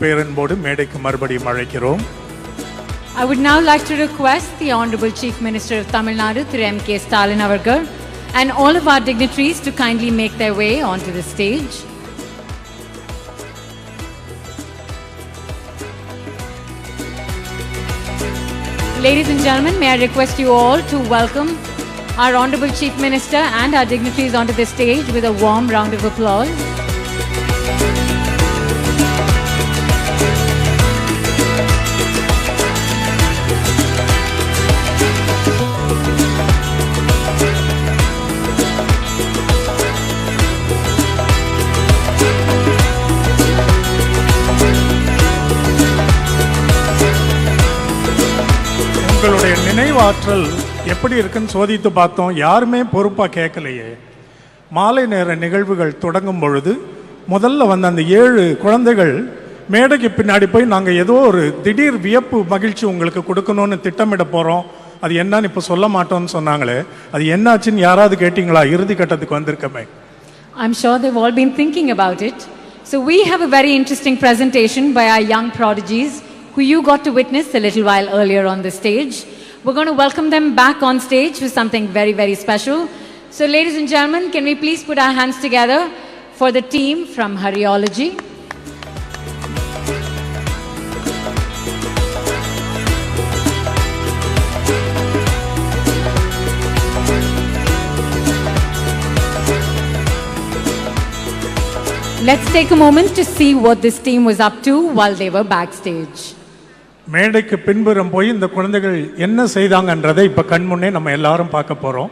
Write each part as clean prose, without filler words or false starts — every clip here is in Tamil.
பேரன்போடு மேடைக்கு மறுபடியும் அழைக்கிறோம். I would now like to request the Honorable Chief Minister of Tamil Nadu, Thiru M.K. Stalin Avargal, and all of our dignitaries to kindly make their way onto the stage. Ladies and gentlemen, may I request you all to welcome our Honorable Chief Minister and our dignitaries onto the stage with a warm round of applause. உங்களுடைய நினைவாற்றல் எப்படி இருக்குன்னு சோதித்து பார்த்தோம். யாருமே பொறுப்பாக கேட்கலையே. மாலை நேர நிகழ்வுகள் தொடங்கும் பொழுது முதல்ல வந்த அந்த 7 குழந்தைகள் மேடைக்கு பின்னாடி போய் நாங்கள் ஏதோ ஒரு திடீர் வியப்பு மகிழ்ச்சி உங்களுக்கு கொடுக்கணும்னு திட்டமிட போகிறோம், அது என்னன்னு இப்போ சொல்ல மாட்டோம்னு சொன்னாங்களே, அது என்னாச்சுன்னு யாராவது கேட்டிங்களா? இறுதி கட்டத்துக்கு வந்திருக்கமே. I'm sure they've all been thinking about it. So we have a very interesting presentation by our young prodigies who you got to witness a little while earlier on the stage. We're going to welcome them back on stage with something very, very special. So ladies and gentlemen, can we please put our hands together for the team from Haryology. Let's take a moment to see what this team was up to while they were backstage. மேடைக்கு பின்புறம் போய் இந்த குழந்தைகள் என்ன செய்தாங்கன்றதை இப்ப கண்முன்னே நம்ம எல்லாரும் பார்க்க போறோம்.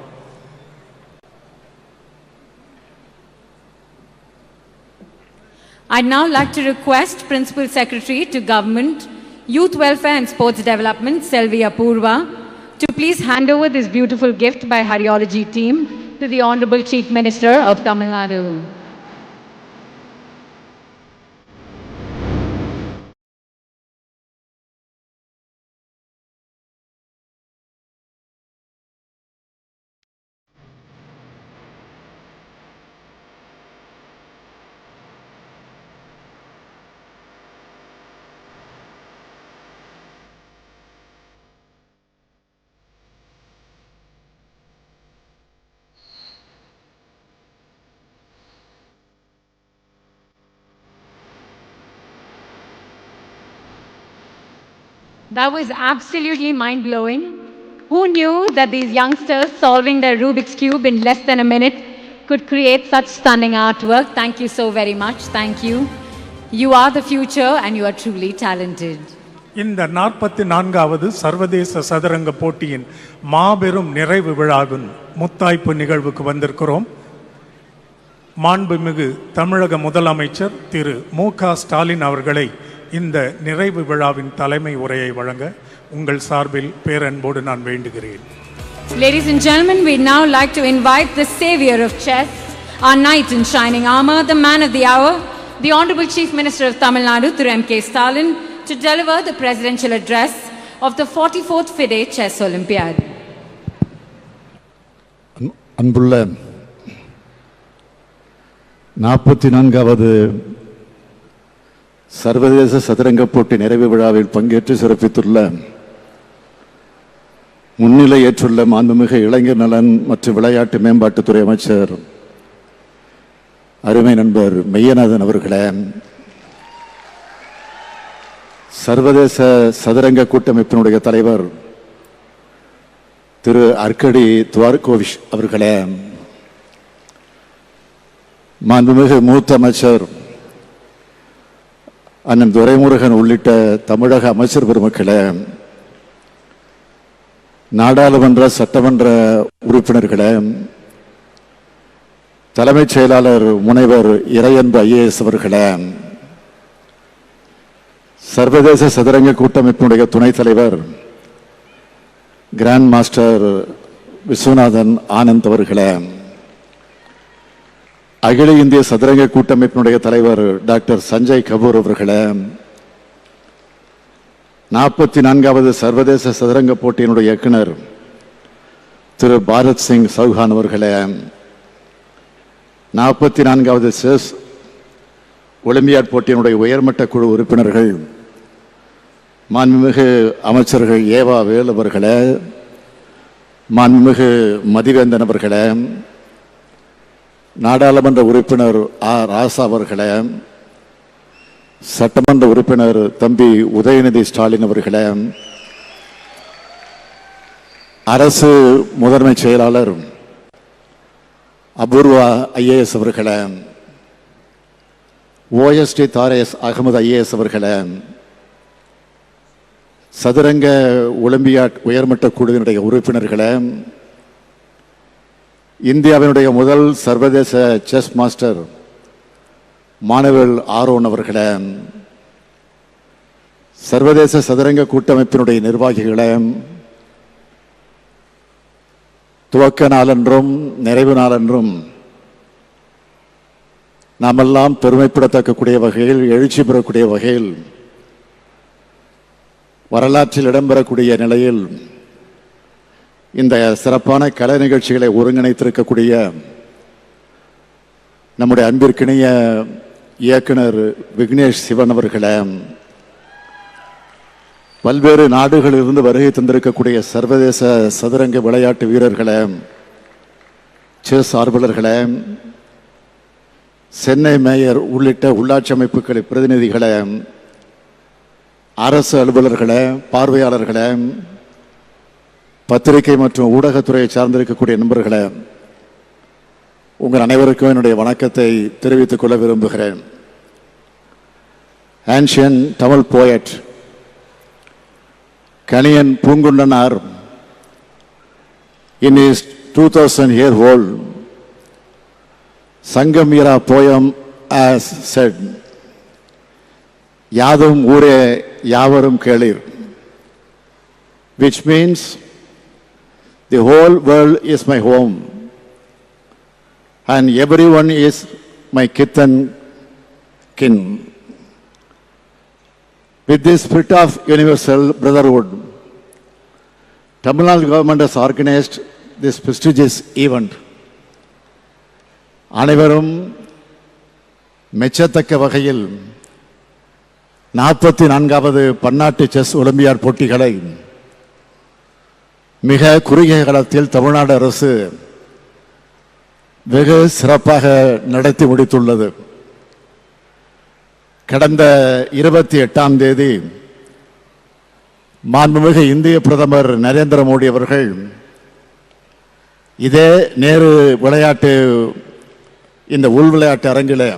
I'd now like to request Principal Secretary to Government, Youth Welfare and Sports Development, Selvi Apurva, to please hand over this beautiful gift by Haryology team to the Honorable Chief Minister of Tamil Nadu. That was absolutely mind-blowing. Who knew that these youngsters solving their Rubik's Cube in less than a minute could create such stunning artwork? Thank you so very much. Thank you. You are the future and you are truly talented. இந்த 44வது சர்வதேச சதுரங்க போட்டியின் மாபெரும் நிறைவு விழாவின் முத்தாய்ப்பு நிகழ்வுக்கு வந்திருக்கிறோம். மாண்புமிகு தமிழக முதலமைச்சர் திரு மு.க. ஸ்டாலின் அவர்களை இந்த நிறைவு விழாவின் தலைமை உரையை வழங்க உங்கள் சார்பில் பேரன்போடு நான் வேண்டுகிறேன். Ladies and gentlemen, we now like to invite the savior of chess, our knight in shining armor, the man of the hour, the Honorable Chief Minister of Tamil Nadu, Thiru M.K. Stalin, to deliver the presidential address of the 44th FIDE Chess Olympiad. அன்புள்ள 44வது சர்வதேச சதுரங்க போட்டி நிறைவு விழாவில் பங்கேற்று சிறப்பித்துள்ள முன்னிலை ஏற்றுள்ள மாண்புமிகு இளைஞர் நலன் மற்றும் விளையாட்டு மேம்பாட்டுத்துறை அமைச்சர் அருமை நண்பர் மெய்யநாதன் அவர்களே, சர்வதேச சதுரங்க கூட்டமைப்பினுடைய தலைவர் திரு அர்கடி துவார்கோவிஷ் அவர்களே, மாண்புமிகு மூத்த அமைச்சர் அண்ணன் துரைமுருகன் உள்ளிட்ட தமிழக அமைச்சர் பெருமக்களே, நாடாளுமன்ற சட்டமன்ற உறுப்பினர்களே, தலைமைச் செயலாளர் முனைவர் இறையன்பு ஐஏஎஸ் அவர்களே, சர்வதேச சதுரங்க கூட்டமைப்பினுடைய துணைத் தலைவர் கிராண்ட் மாஸ்டர் விஸ்வநாதன் ஆனந்த் அவர்களே, அகில இந்திய சதுரங்க கூட்டமைப்பினுடைய தலைவர் டாக்டர் சஞ்சய் கபூர் அவர்களே, 44வது சர்வதேச சதுரங்க போட்டியினுடைய இயக்குனர் திரு பாரத் சிங் சௌஹான் அவர்களே, 44வது செஸ் ஒலிம்பியாட் போட்டியினுடைய உயர்மட்ட குழு உறுப்பினர்கள், மாண்புமிகு அமைச்சர்கள் ஏவா வேலு அவர்களே, மாண்புமிகு மதிவேந்தன் அவர்களே, நாடாளுமன்ற உறுப்பினர் ராசா அவர்களே, சட்டமன்ற உறுப்பினர் தம்பி உதயநிதி ஸ்டாலின் அவர்களே, அரசு முதன்மை செயலாளர் அபூர்வா ஐஏஎஸ் அவர்களே, ஓஎஸ்டி தாரேஸ் அகமது ஐஏஎஸ் அவர்களே, சதுரங்க ஒலிம்பியாட் உயர்மட்ட குழுவினுடைய உறுப்பினர்களே, இந்தியாவினுடைய முதல் சர்வதேச செஸ் மாஸ்டர் மானுவேல் ஆரோன் அவர்களே, சர்வதேச சதுரங்க கூட்டமைப்பினுடைய நிர்வாகிகளே, துவக்க நாளென்றும் நிறைவு நாளென்றும் நாமெல்லாம் பெருமைப்படத்தக்கக்கூடிய வகையில், எழுச்சி பெறக்கூடிய வகையில், வரலாற்றில் இடம்பெறக்கூடிய நிலையில் இந்த சிறப்பான கலை நிகழ்ச்சிகளை ஒருங்கிணைத்திருக்கக்கூடிய நம்முடைய அன்பிற்கிணைய இயக்குனர் விக்னேஷ் சிவன் அவர்களே, பல்வேறு நாடுகளிலிருந்து வருகை தந்திருக்கக்கூடிய சர்வதேச சதுரங்க விளையாட்டு வீரர்களே, செஸ் ஆர்வலர்களே, சென்னை மேயர் உள்ளிட்ட உள்ளாட்சி அமைப்புகளை பிரதிநிதிகளே, அரசு அலுவலர்களே, பார்வையாளர்களே, பத்திரிகை மற்றும் ஊடகத்துறையை சார்ந்திருக்கக்கூடிய நண்பர்களே, உங்கள் அனைவருக்கும் என்னுடைய வணக்கத்தை தெரிவித்துக் கொள்ள விரும்புகிறேன். Ancient Tamil poet Kaniyan Poongundranar in his 2000-year-old Sangamira poem has said, Yadum Ure Yavarum Kelir, which means the whole world is my home and everyone is my kith and kin. With this spirit of universal brotherhood, Tamil Nadu government has organized this prestigious event. அனைவரும் மெச்சத்தக்க வகையில் 44வது பன்னாட்டு செஸ் ஒலிம்பியாட் போட்டிகளை மிக குறுகிய காலத்தில் தமிழ்நாடு அரசு வெகு சிறப்பாக நடத்தி முடித்துள்ளது. கடந்த 28ஆம் தேதி மாண்புமிகு இந்திய பிரதமர் நரேந்திர மோடி அவர்கள் இதே நேரு விளையாட்டு இந்த உள் விளையாட்டு அரங்கில்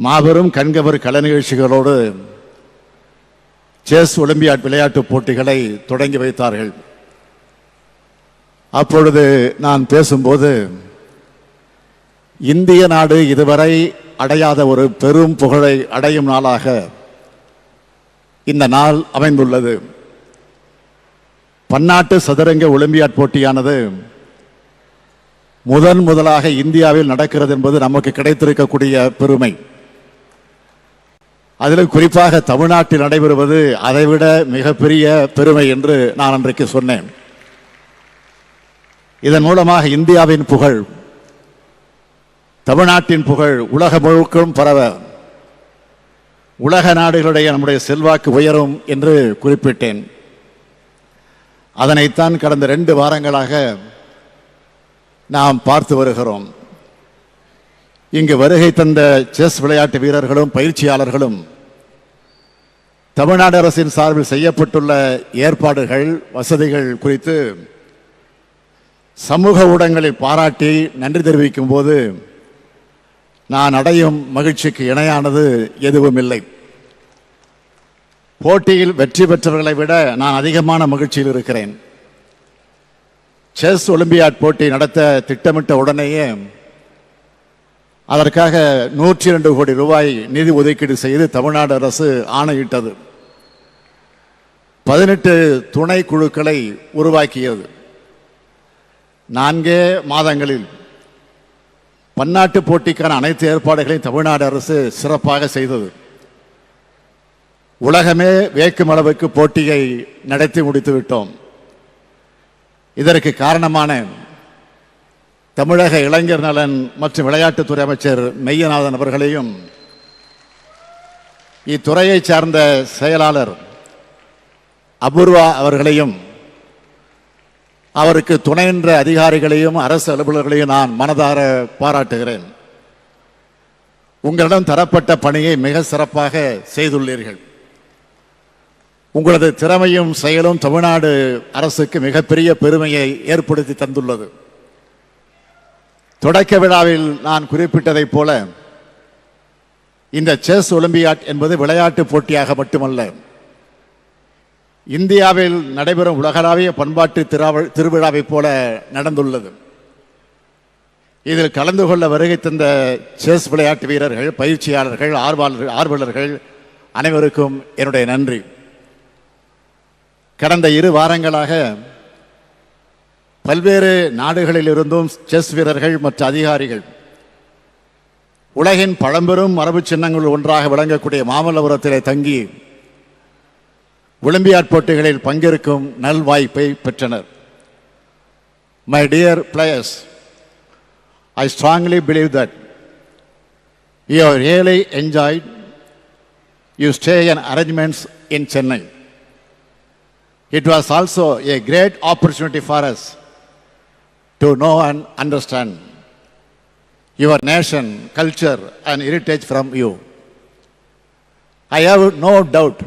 மாபெரும் கண்கவர் கலை நிகழ்ச்சிகளோடு செஸ் ஒலிம்பியாட் விளையாட்டு போட்டிகளை தொடங்கி வைத்தார்கள். அப்பொழுது நான் பேசும்போது இந்திய நாடு இதுவரை அடையாத ஒரு பெரும் புகழை அடையும் நாளாக இந்த நாள் அமைந்துள்ளது. பன்னாட்டு சதுரங்க ஒலிம்பியாட் போட்டியானது முதலாக இந்தியாவில் நடக்கிறது என்பது நமக்கு கிடைத்திருக்கக்கூடிய பெருமை. அதில் குறிப்பாக தமிழ்நாட்டில் நடைபெறுவது அதைவிட மிகப்பெரிய பெருமை என்று நான் அன்றைக்கு சொன்னேன். இதன் மூலமாக இந்தியாவின் புகழ், தமிழ்நாட்டின் புகழ் உலகம் முழுக்கும் பரவ உலக நாடுகளுடைய நம்முடைய செல்வாக்கு உயரும் என்று குறிப்பிட்டேன். அதனைத்தான் கடந்த 2 வாரங்களாக நாம் பார்த்து வருகிறோம். இங்கு வருகை தந்த செஸ் விளையாட்டு வீரர்களும் பயிற்சியாளர்களும் தமிழ்நாடு அரசின் சார்பில் செய்யப்பட்டுள்ள ஏற்பாடுகள், வசதிகள் குறித்து சமூக ஊடகங்களில் பாராட்டி நன்றி தெரிவிக்கும் போது நான் அடையும் மகிழ்ச்சிக்கு இணையானது எதுவும் இல்லை. போட்டியில் வெற்றி பெற்றவர்களை விட நான் அதிகமான மகிழ்ச்சியில் இருக்கிறேன். செஸ் ஒலிம்பியாட் போட்டி நடத்த திட்டமிட்ட உடனேயே அதற்காக 102 கோடி ரூபாய் நிதி ஒதுக்கீடு செய்து தமிழ்நாடு அரசு ஆணையிட்டது. 18 துணை குழுக்களை உருவாக்கியது. 4 மாதங்களில் பன்னாட்டு போட்டிக்கான அனைத்து ஏற்பாடுகளையும் தமிழ்நாடு அரசு சிறப்பாக செய்தது. உலகமே வியக்கும் அளவுக்கு போட்டியை நடத்தி முடித்து விட்டோம். இதற்கு காரணமான தமிழக இளைஞர் நலன் மற்றும் விளையாட்டுத்துறை அமைச்சர் மெய்யநாதன் அவர்களையும், இத்துறையை சார்ந்த செயலாளர் அபூர்வா அவர்களையும், அவருக்கு துணை நின்ற அதிகாரிகளையும் அரசு அலுவலர்களையும் நான் மனதார பாராட்டுகிறேன். உங்களிடம் தரப்பட்ட பணியை மிக சிறப்பாக செய்துள்ளீர்கள். உங்களது திறமையும் செயலும் தமிழ்நாடு அரசுக்கு மிகப்பெரிய பெருமையை ஏற்படுத்தி தந்துள்ளது. தொடக்க விழாவில் நான் குறிப்பிட்டதைப் போல இந்த செஸ் ஒலிம்பியாட் என்பது விளையாட்டு போட்டியாக மட்டுமல்ல, இந்தியாவில் நடைபெறும் உலகளாவிய பண்பாட்டு திருவிழாவைப் போல நடந்துள்ளது. இதில் கலந்து கொள்ள வருகை தந்த செஸ் விளையாட்டு வீரர்கள், பயிற்சியாளர்கள், ஆர்வலர்கள் அனைவருக்கும் என்னுடைய நன்றி. கடந்த 2 வாரங்களாக பல்வேறு நாடுகளில் இருந்தும் செஸ் வீரர்கள் மற்ற அதிகாரிகள் உலகின் பழம்பெரும் மரபு சின்னங்கள் ஒன்றாக விளங்கக்கூடிய மாமல்லபுரத்திலே தங்கி ஒலிம்பியாட் போட்டிகளில் பங்கேற்கும் நல்வாய்ப்பை பெற்றனர். My dear players, I strongly believe that you have really enjoyed your stay and arrangements in Chennai. It was also a great opportunity for us to know and understand your nation, culture and heritage from you. I have no doubt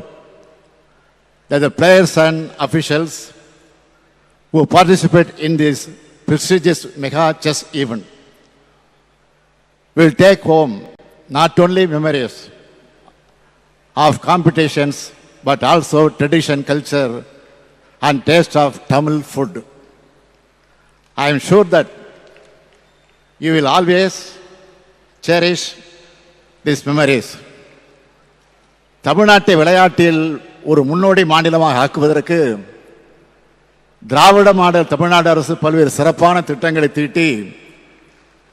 that the players and officials who participate in this prestigious mega chess event will take home not only memories of competitions but also tradition, culture and taste of Tamil food. I am sure that you will always cherish these memories. தமிழ்நாட்டை விளையாட்டில் ஒரு முன்னோடி மாநிலமாக ஆக்குவதற்கு திராவிட மாடல் தமிழ்நாடு அரசு பல்வேறு சிறப்பான திட்டங்களை தீட்டி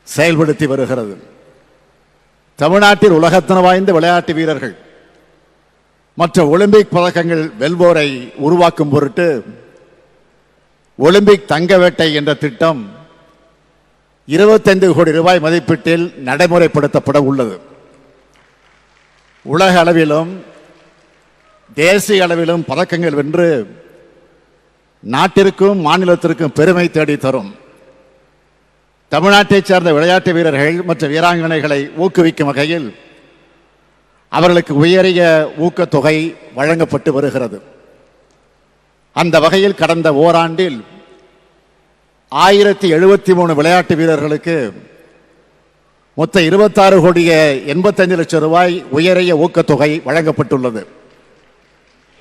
செயல்படுத்தி வருகிறது. தமிழ்நாட்டில் உலகத்தரம் வாய்ந்த விளையாட்டு வீரர்கள் மற்ற ஒலிம்பிக் பதக்கங்கள் வெல்வோரை உருவாக்கும் பொருட்டு ஒலிம்பிக் தங்க வேட்டை என்ற திட்டம் 25 கோடி ரூபாய் மதிப்பீட்டில் நடைமுறைப்படுத்தப்பட உள்ளது. உலக அளவிலும் தேசிய அளவிலும் பதக்கங்கள் வென்று நாட்டிற்கும் மாநிலத்திற்கும் பெருமை தேடி தரும். தமிழ்நாட்டைச் சேர்ந்த விளையாட்டு வீரர்கள் மற்றும் வீராங்கனைகளை ஊக்குவிக்கும் வகையில் அவர்களுக்கு உயரிய ஊக்கத்தொகை வழங்கப்பட்டு வருகிறது. அந்த வகையில் கடந்த ஓராண்டில் 1073 விளையாட்டு வீரர்களுக்கு மொத்த 26 கோடியே 85 லட்சம் ரூபாய் உயரிய ஊக்கத்தொகை வழங்கப்பட்டுள்ளது.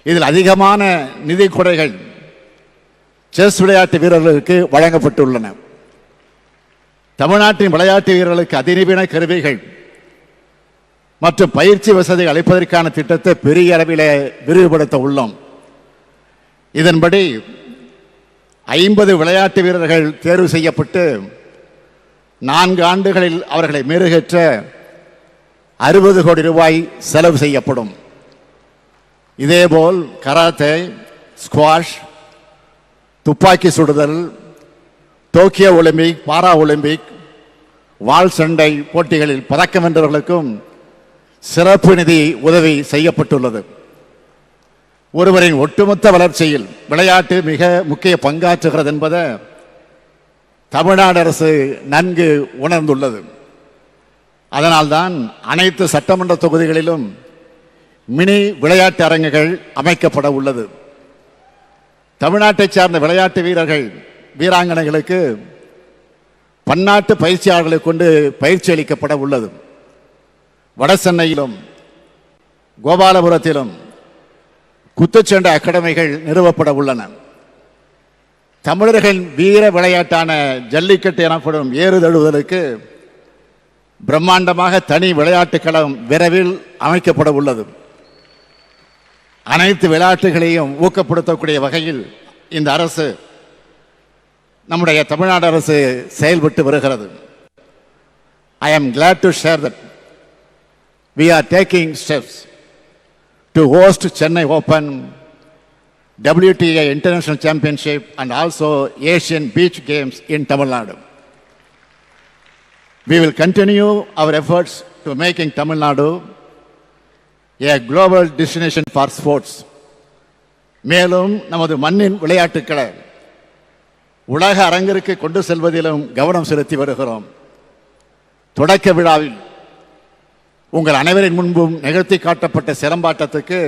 இதில் அதிகமான நிதி கொடைகள் செஸ் விளையாட்டு வீரர்களுக்கு வழங்கப்பட்டுள்ளன. தமிழ்நாட்டின் விளையாட்டு வீரர்களுக்கு அதிநவீன கருவிகள் மற்றும் பயிற்சி வசதி அளிப்பதற்கான திட்டத்தை பெரிய அளவிலே விரிவுபடுத்த உள்ளோம். இதன்படி 50 விளையாட்டு வீரர்கள் தேர்வு செய்யப்பட்டு 4 ஆண்டுகளில் அவர்களை மெருகேற்ற 60 கோடி ரூபாய் செலவு செய்யப்படும். இதேபோல் கராத்தே, ஸ்குவாஷ், துப்பாக்கி சுடுதல், டோக்கியோ ஒலிம்பிக், பாரா ஒலிம்பிக், வாள் சண்டை போட்டிகளில் பதக்கம் வென்றவர்களுக்கும் சிறப்பு நிதி உதவி செய்யப்பட்டுள்ளது. ஒருவரின் ஒட்டுமொத்த வளர்ச்சியில் விளையாட்டு மிக முக்கிய பங்காற்றுகிறது என்பதை தமிழ்நாடு அரசு நன்கு உணர்ந்துள்ளது. அதனால்தான் அனைத்து சட்டமன்ற தொகுதிகளிலும் மினி விளையாட்டு அரங்குகள் அமைக்கப்பட உள்ளது. தமிழ்நாட்டைச் சார்ந்த விளையாட்டு வீரர்கள், வீராங்கனைகளுக்கு பன்னாட்டு பயிற்சியாளர்களை கொண்டு பயிற்சி அளிக்கப்பட உள்ளது. வட சென்னையிலும் கோபாலபுரத்திலும் குத்துச்சண்டை அகாடமிகள் நிறுவப்பட உள்ளன. தமிழர்களின் வீர விளையாட்டான ஜல்லிக்கட்டு எனப்படும் ஏறுதழுவுதலுக்கு பிரம்மாண்டமாக தனி விளையாட்டு களம் விரைவில் அமைக்கப்பட உள்ளது. அனைத்து விளையாட்டுகளையும் ஊக்கப்படுத்தக்கூடிய வகையில் இந்த அரசு, நம்முடைய தமிழ்நாடு அரசு செயல்பட்டு வருகிறது. I am glad to share that we are taking steps to host Chennai Open, WTA International Championship and also Asian Beach Games in Tamil Nadu. We will continue our efforts to making Tamil Nadu a global destination for sports. மேலும் நமது மண்ணின் விளையாட்டுக்களை உலக அரங்கிற்கு கொண்டு செல்வதிலும் கவனம் செலுத்தி வருகிறோம். தொடக்க விழாவில் உங்கள் அனைவரின் முன்பும் நிகழ்த்தி காட்டப்பட்ட சிலம்பாட்டத்துக்கு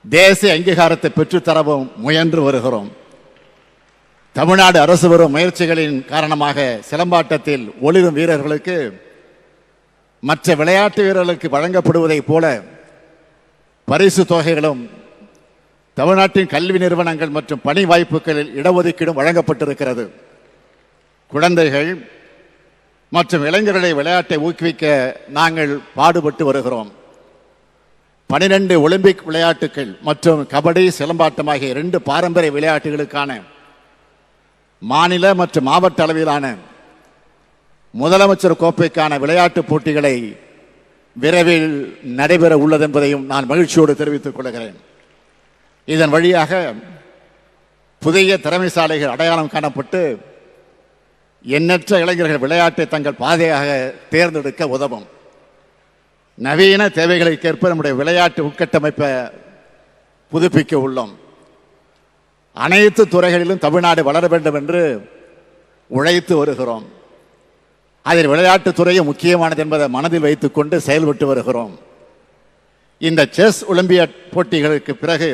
தேசிய அங்கீகாரத்தை பெற்றுத்தரவும் முயன்று வருகிறோம். தமிழ்நாடு அரசு வரும் முயற்சிகளின் காரணமாக சிலம்பாட்டத்தில் ஒளிரும் வீரர்களுக்கு மற்ற விளையாட்டு வீரர்களுக்கு வழங்கப்படுவதைப் போல பரிசு தொகைகளும் தமிழ்நாட்டின் கல்வி நிறுவனங்கள் மற்றும் பணி வாய்ப்புகளில் இடஒதுக்கீடும் வழங்கப்பட்டிருக்கிறது. குழந்தைகள் மற்றும் இளைஞர்களை விளையாட்டை ஊக்குவிக்க நாங்கள் பாடுபட்டு வருகிறோம். 12 ஒலிம்பிக் விளையாட்டுகள் மற்றும் கபடி, சிலம்பாட்டம் ஆகிய 2 பாரம்பரிய விளையாட்டுகளுக்கான மாநில மற்றும் மாவட்ட அளவிலான முதலமைச்சர் கோப்பைக்கான விளையாட்டுப் போட்டிகளை விரைவில் நடைபெற உள்ளது என்பதையும் நான் மகிழ்ச்சியோடு தெரிவித்துக் கொள்கிறேன். இதன் வழியாக புதிய திறமைசாலைகள் அடையாளம் காணப்பட்டு எண்ணற்ற இளைஞர்கள் விளையாட்டை தங்கள் பாதையாக தேர்ந்தெடுக்க உதவும். நவீன தேவைகளுக்கேற்ப நம்முடைய விளையாட்டு உட்கட்டமைப்பை புதுப்பிக்க உள்ளோம். அனைத்து துறைகளிலும் தமிழ்நாடு வளர வேண்டும் என்று உழைத்து வருகிறோம். அதில் விளையாட்டுத்துறையும் முக்கியமானது என்பதை மனதில் வைத்துக்கொண்டு செயல்பட்டு வருகிறோம். இந்த செஸ் ஒலிம்பியாட் போட்டிகளுக்கு பிறகு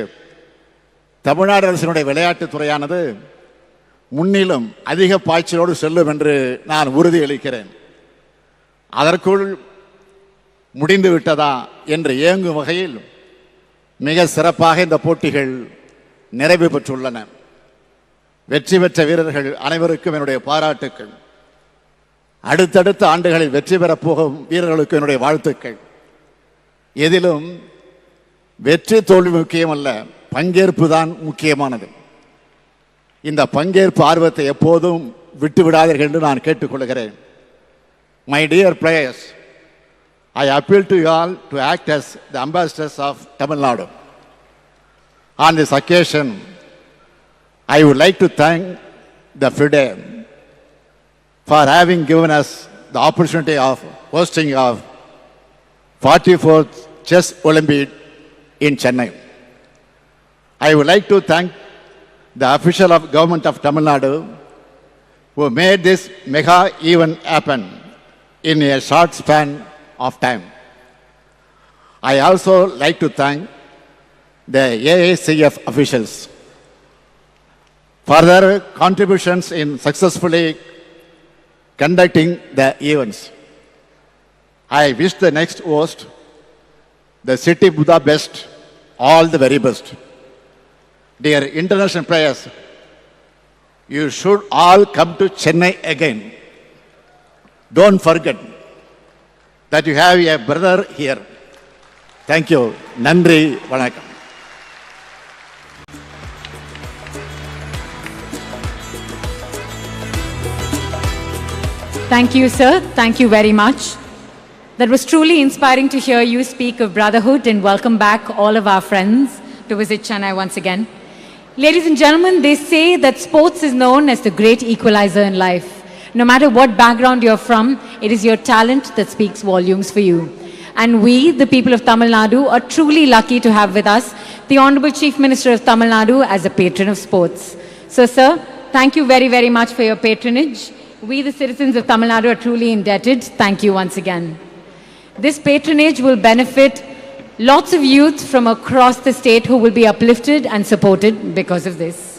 தமிழ்நாடு அரசினுடைய விளையாட்டுத் துறையானது முன்னிலும் அதிக பாய்ச்சலோடு செல்லும் என்று நான் உறுதியளிக்கிறேன். அதற்குள் முடிந்து விட்டதா என்று ஏங்கும் வகையில் மிக சிறப்பாக இந்த போட்டிகள் நிறைவு பெற்றுள்ளன. வெற்றி பெற்ற வீரர்கள் அனைவருக்கும் என்னுடைய பாராட்டுக்கள். அடுத்தடுத்த ஆண்டுகளில் வெற்றி பெறப் போகும் வீரர்களுக்கு என்னுடைய வாழ்த்துக்கள். எதிலும் வெற்றி தோல்வி முக்கியமல்ல, பங்கேற்பு தான் முக்கியமானது. இந்த பங்கேற்பு ஆர்வத்தை எப்போதும் விட்டுவிடாதீர்கள் என்று நான் கேட்டுக்கொள்கிறேன். My dear players, I appeal to you all to act as the ambassadors of Tamil Nadu. On this occasion, I would like to thank the FIDE for having given us the opportunity of hosting of 44th Chess Olympiad in Chennai. I would like to thank the official of government of Tamil Nadu who made this mega event happen in a short span of time. I also like to thank the AACF officials for their contributions in successfully conducting the events. I wish the next host, the city Budapest, all the very best. Dear international players, you should all come to Chennai again. Don't forget that you have a brother here. Thank you. Nandri Vanakkam. Thank you, sir. Thank you very much. That was truly inspiring to hear you speak of brotherhood, and welcome back all of our friends to visit Chennai once again. Ladies and gentlemen, they say that sports is known as the great equalizer in life. No matter what background you're from, it is your talent that speaks volumes for you. And we, the people of Tamil Nadu, are truly lucky to have with us the Honorable Chief Minister of Tamil Nadu as a patron of sports. So, sir, thank you very, very much for your patronage. We, the citizens of Tamil Nadu, are truly indebted. Thank you once again. This patronage will benefit lots of youth from across the state who will be uplifted and supported because of this.